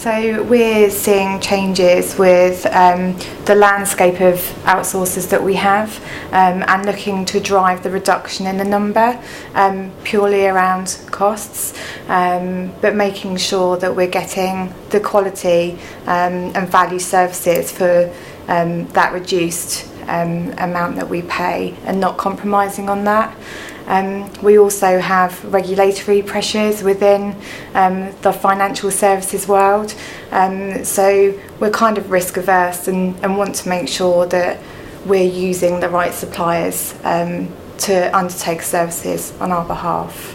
So we're seeing changes with the landscape of outsourcers that we have, and looking to drive the reduction in the number purely around costs, but making sure that we're getting the quality and value services for that reduced amount that we pay, and not compromising on that. We also have regulatory pressures within the financial services world, so we're kind of risk averse and want to make sure that we're using the right suppliers to undertake services on our behalf.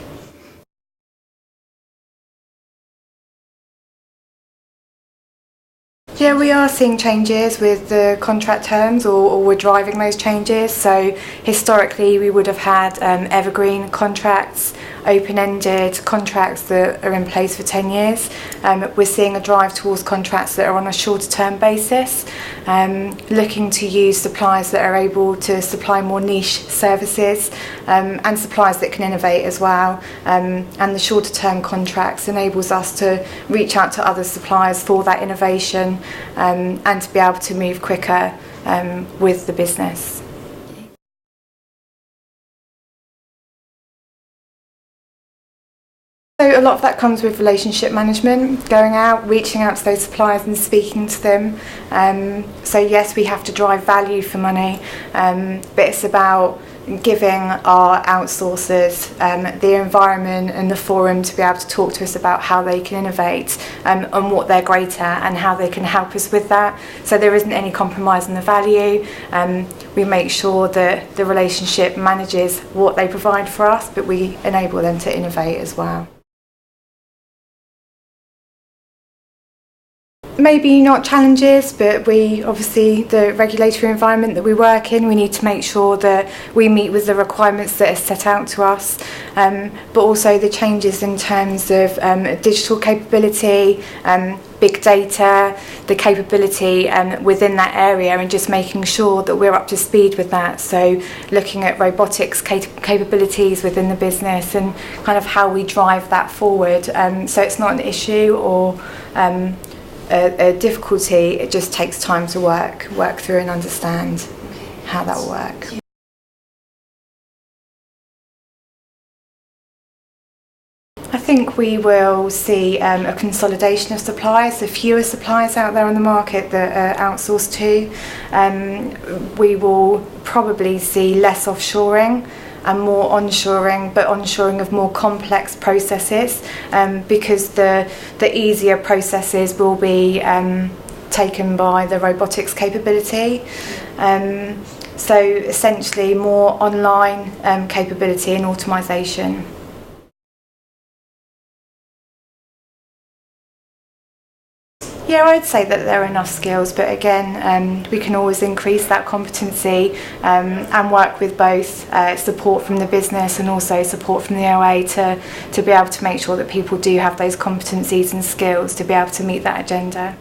Yeah, we are seeing changes with the contract terms, or we're driving those changes. So historically we would have had evergreen contracts, open-ended contracts that are in place for 10 years. We're seeing a drive towards contracts that are on a shorter term basis, looking to use suppliers that are able to supply more niche services, and suppliers that can innovate as well. And the shorter term contracts enables us to reach out to other suppliers for that innovation, and to be able to move quicker with the business. So a lot of that comes with relationship management, going out, reaching out to those suppliers and speaking to them. So yes, we have to drive value for money, but it's about giving our outsourcers the environment and the forum to be able to talk to us about how they can innovate, and what they're great at and how they can help us with that. So there isn't any compromise in the value. We make sure that the relationship manages what they provide for us, but we enable them to innovate as well. Maybe not challenges, but we obviously, the regulatory environment that we work in, we need to make sure that we meet with the requirements that are set out to us, but also the changes in terms of digital capability, big data, the capability within that area, and just making sure that we're up to speed with that. So looking at robotics capabilities within the business and kind of how we drive that forward, so it's not an issue or a difficulty. It just takes time to work through and understand how that will work. I think we will see a consolidation of suppliers, so fewer suppliers out there on the market that are outsourced to. We will probably see less offshoring and more onshoring, but onshoring of more complex processes, because the easier processes will be taken by the robotics capability. So essentially more online capability and automation. Yeah, I'd say that there are enough skills, but again, we can always increase that competency, and work with both support from the business and also support from the OA to be able to make sure that people do have those competencies and skills to be able to meet that agenda.